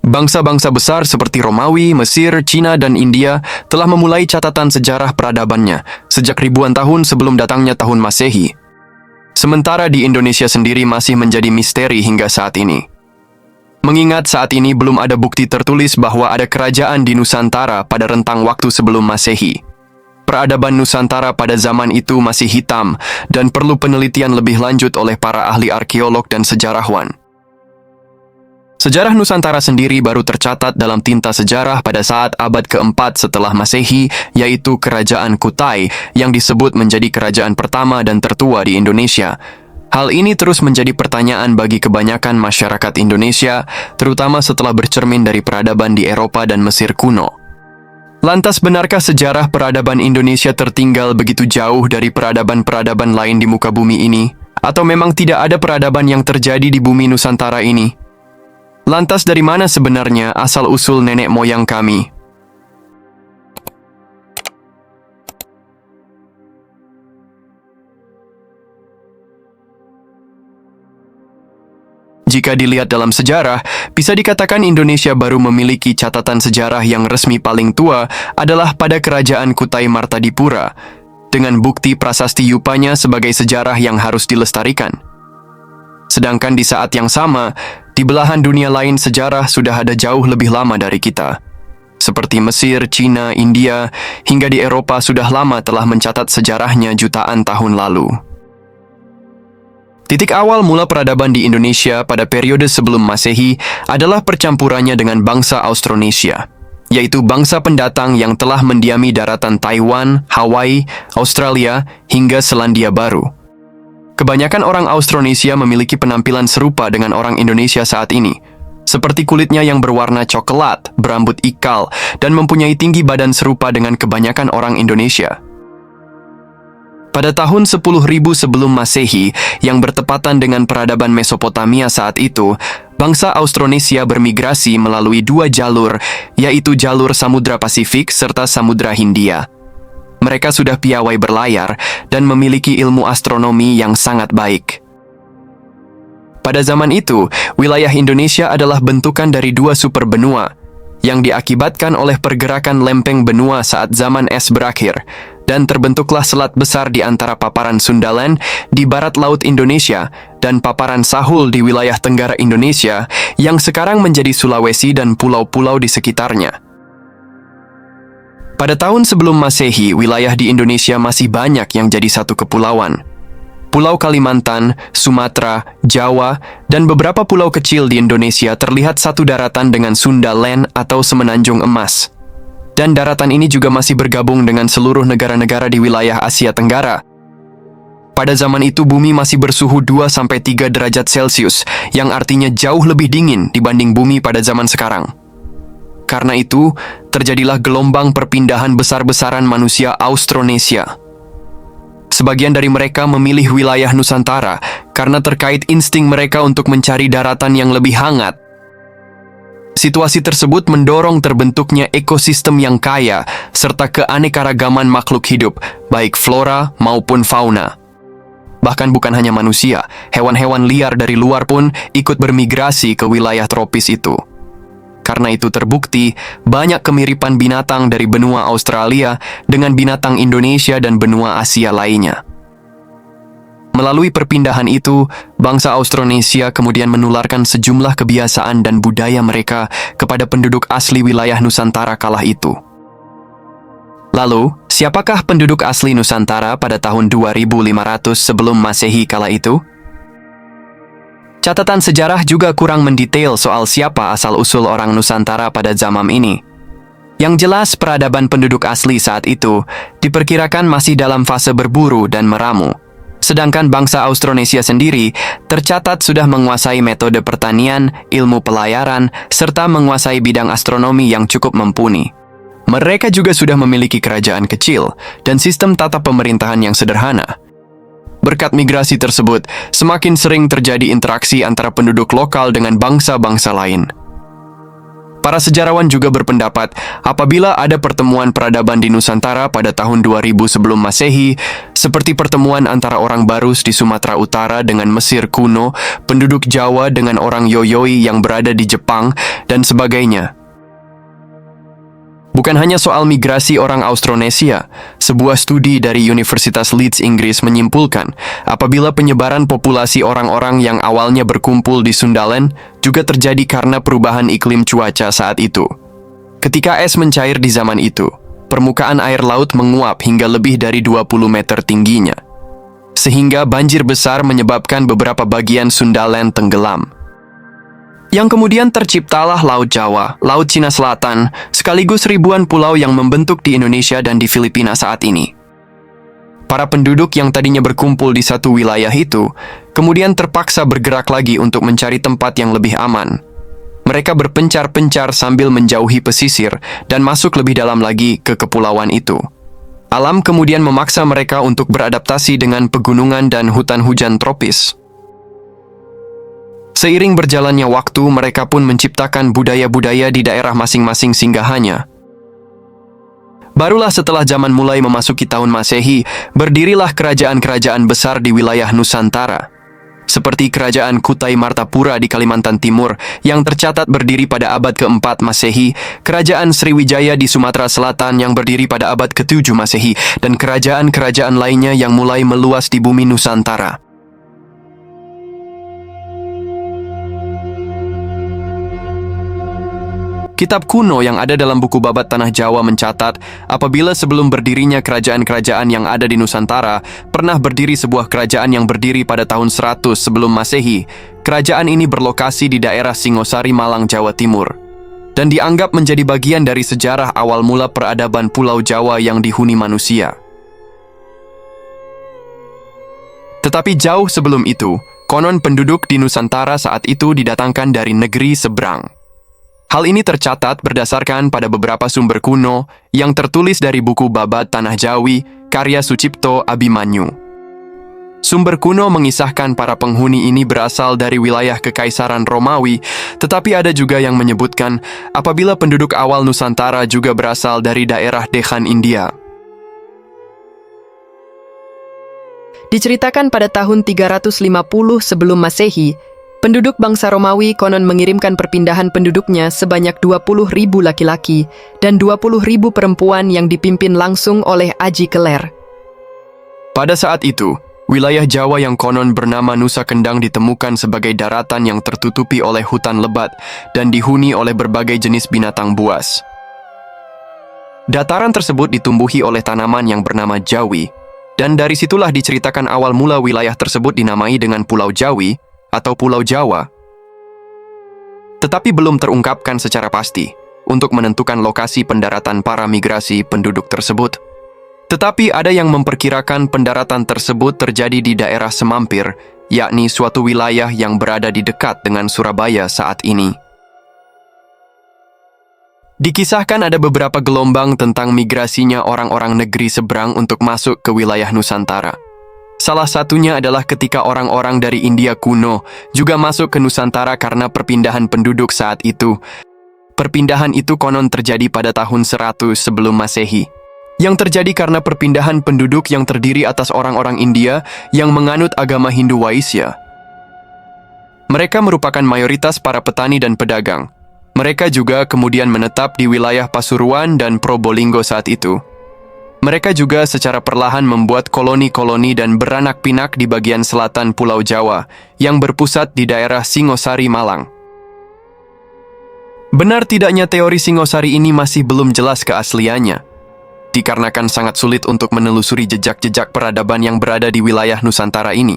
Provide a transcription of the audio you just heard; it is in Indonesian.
Bangsa-bangsa besar seperti Romawi, Mesir, Cina, dan India telah memulai catatan sejarah peradabannya sejak ribuan tahun sebelum datangnya tahun Masehi. Sementara di Indonesia sendiri masih menjadi misteri hingga saat ini. Mengingat saat ini belum ada bukti tertulis bahwa ada kerajaan di Nusantara pada rentang waktu sebelum Masehi. Peradaban Nusantara pada zaman itu masih hitam dan perlu penelitian lebih lanjut oleh para ahli arkeolog dan sejarawan. Sejarah Nusantara sendiri baru tercatat dalam tinta sejarah pada saat abad keempat setelah Masehi, yaitu Kerajaan Kutai, yang disebut menjadi kerajaan pertama dan tertua di Indonesia. Hal ini terus menjadi pertanyaan bagi kebanyakan masyarakat Indonesia, terutama setelah bercermin dari peradaban di Eropa dan Mesir kuno. Lantas benarkah sejarah peradaban Indonesia tertinggal begitu jauh dari peradaban-peradaban lain di muka bumi ini? Atau memang tidak ada peradaban yang terjadi di bumi Nusantara ini? Lantas dari mana sebenarnya asal-usul nenek moyang kami? Jika dilihat dalam sejarah, bisa dikatakan Indonesia baru memiliki catatan sejarah yang resmi paling tua adalah pada Kerajaan Kutai Martadipura, dengan bukti prasasti Yupanya sebagai sejarah yang harus dilestarikan. Sedangkan di saat yang sama, di belahan dunia lain sejarah sudah ada jauh lebih lama dari kita. Seperti Mesir, Cina, India, hingga di Eropa sudah lama telah mencatat sejarahnya jutaan tahun lalu. Titik awal mula peradaban di Indonesia pada periode sebelum Masehi adalah percampurannya dengan bangsa Austronesia, yaitu bangsa pendatang yang telah mendiami daratan Taiwan, Hawaii, Australia, hingga Selandia Baru. Kebanyakan orang Austronesia memiliki penampilan serupa dengan orang Indonesia saat ini, seperti kulitnya yang berwarna coklat, berambut ikal, dan mempunyai tinggi badan serupa dengan kebanyakan orang Indonesia. Pada tahun 10.000 sebelum Masehi, yang bertepatan dengan peradaban Mesopotamia saat itu, bangsa Austronesia bermigrasi melalui dua jalur, yaitu jalur Samudra Pasifik serta Samudra Hindia. Mereka sudah piawai berlayar dan memiliki ilmu astronomi yang sangat baik. Pada zaman itu, wilayah Indonesia adalah bentukan dari dua superbenua, yang diakibatkan oleh pergerakan lempeng benua saat zaman es berakhir, dan terbentuklah selat besar di antara paparan Sundaland di barat laut Indonesia dan paparan Sahul di wilayah Tenggara Indonesia yang sekarang menjadi Sulawesi dan pulau-pulau di sekitarnya. Pada tahun sebelum Masehi, wilayah di Indonesia masih banyak yang jadi satu kepulauan. Pulau Kalimantan, Sumatera, Jawa, dan beberapa pulau kecil di Indonesia terlihat satu daratan dengan Sunda Land atau Semenanjung Emas. Dan daratan ini juga masih bergabung dengan seluruh negara-negara di wilayah Asia Tenggara. Pada zaman itu bumi masih bersuhu 2-3 derajat Celcius, yang artinya jauh lebih dingin dibanding bumi pada zaman sekarang. Karena itu, terjadilah gelombang perpindahan besar-besaran manusia Austronesia. Sebagian dari mereka memilih wilayah Nusantara karena terkait insting mereka untuk mencari daratan yang lebih hangat. Situasi tersebut mendorong terbentuknya ekosistem yang kaya serta keanekaragaman makhluk hidup, baik flora maupun fauna. Bahkan bukan hanya manusia, hewan-hewan liar dari luar pun ikut bermigrasi ke wilayah tropis itu. Karena itu terbukti banyak kemiripan binatang dari benua Australia dengan binatang Indonesia dan benua Asia lainnya. Melalui perpindahan itu, bangsa Austronesia kemudian menularkan sejumlah kebiasaan dan budaya mereka kepada penduduk asli wilayah Nusantara kala itu. Lalu, siapakah penduduk asli Nusantara pada tahun 2500 sebelum Masehi kala itu? Catatan sejarah juga kurang mendetail soal siapa asal-usul orang Nusantara pada zaman ini. Yang jelas, peradaban penduduk asli saat itu diperkirakan masih dalam fase berburu dan meramu. Sedangkan bangsa Austronesia sendiri tercatat sudah menguasai metode pertanian, ilmu pelayaran, serta menguasai bidang astronomi yang cukup mumpuni. Mereka juga sudah memiliki kerajaan kecil dan sistem tata pemerintahan yang sederhana. Berkat migrasi tersebut, semakin sering terjadi interaksi antara penduduk lokal dengan bangsa-bangsa lain. Para sejarawan juga berpendapat apabila ada pertemuan peradaban di Nusantara pada tahun 2000 sebelum Masehi, seperti pertemuan antara orang Barus di Sumatera Utara dengan Mesir kuno, penduduk Jawa dengan orang Yoyoi yang berada di Jepang, dan sebagainya. Bukan hanya soal migrasi orang Austronesia, sebuah studi dari Universitas Leeds Inggris menyimpulkan apabila penyebaran populasi orang-orang yang awalnya berkumpul di Sundaland juga terjadi karena perubahan iklim cuaca saat itu. Ketika es mencair di zaman itu, permukaan air laut menguap hingga lebih dari 20 meter tingginya, sehingga banjir besar menyebabkan beberapa bagian Sundaland tenggelam. Yang kemudian terciptalah Laut Jawa, Laut Cina Selatan, sekaligus ribuan pulau yang membentuk di Indonesia dan di Filipina saat ini. Para penduduk yang tadinya berkumpul di satu wilayah itu, kemudian terpaksa bergerak lagi untuk mencari tempat yang lebih aman. Mereka berpencar-pencar sambil menjauhi pesisir dan masuk lebih dalam lagi ke kepulauan itu. Alam kemudian memaksa mereka untuk beradaptasi dengan pegunungan dan hutan hujan tropis. Seiring berjalannya waktu, mereka pun menciptakan budaya-budaya di daerah masing-masing singgahannya. Barulah setelah zaman mulai memasuki tahun Masehi, berdirilah kerajaan-kerajaan besar di wilayah Nusantara. Seperti Kerajaan Kutai Martapura di Kalimantan Timur, yang tercatat berdiri pada abad ke-4 Masehi, Kerajaan Sriwijaya di Sumatera Selatan yang berdiri pada abad ke-7 Masehi, dan kerajaan-kerajaan lainnya yang mulai meluas di bumi Nusantara. Kitab kuno yang ada dalam buku babat Tanah Jawa mencatat, apabila sebelum berdirinya kerajaan-kerajaan yang ada di Nusantara, pernah berdiri sebuah kerajaan yang berdiri pada tahun 100 sebelum Masehi. Kerajaan ini berlokasi di daerah Singosari, Malang, Jawa Timur, dan dianggap menjadi bagian dari sejarah awal mula peradaban Pulau Jawa yang dihuni manusia. Tetapi jauh sebelum itu, konon penduduk di Nusantara saat itu didatangkan dari negeri seberang. Hal ini tercatat berdasarkan pada beberapa sumber kuno yang tertulis dari buku babat Tanah Jawi, karya Sucipto Abimanyu. Sumber kuno mengisahkan para penghuni ini berasal dari wilayah Kekaisaran Romawi, tetapi ada juga yang menyebutkan apabila penduduk awal Nusantara juga berasal dari daerah Dekhan, India. Diceritakan pada tahun 350 sebelum Masehi, penduduk bangsa Romawi konon mengirimkan perpindahan penduduknya sebanyak 20.000 laki-laki dan 20.000 perempuan yang dipimpin langsung oleh Aji Keler. Pada saat itu, wilayah Jawa yang konon bernama Nusa Kendang ditemukan sebagai daratan yang tertutupi oleh hutan lebat dan dihuni oleh berbagai jenis binatang buas. Dataran tersebut ditumbuhi oleh tanaman yang bernama Jawi, dan dari situlah diceritakan awal mula wilayah tersebut dinamai dengan Pulau Jawi atau Pulau Jawa. Tetapi belum terungkapkan secara pasti untuk menentukan lokasi pendaratan para migrasi penduduk tersebut. Tetapi ada yang memperkirakan pendaratan tersebut terjadi di daerah Semampir, yakni suatu wilayah yang berada di dekat dengan Surabaya saat ini. Dikisahkan ada beberapa gelombang tentang migrasinya orang-orang negeri seberang untuk masuk ke wilayah Nusantara. Salah satunya adalah ketika orang-orang dari India kuno juga masuk ke Nusantara karena perpindahan penduduk saat itu. Perpindahan itu konon terjadi pada tahun 100 sebelum Masehi. Yang terjadi karena perpindahan penduduk yang terdiri atas orang-orang India yang menganut agama Hindu Waisya. Mereka merupakan mayoritas para petani dan pedagang. Mereka juga kemudian menetap di wilayah Pasuruan dan Probolinggo saat itu. Mereka juga secara perlahan membuat koloni-koloni dan beranak pinak di bagian selatan Pulau Jawa yang berpusat di daerah Singosari, Malang. Benar tidaknya teori Singosari ini masih belum jelas keasliannya, dikarenakan sangat sulit untuk menelusuri jejak-jejak peradaban yang berada di wilayah Nusantara ini.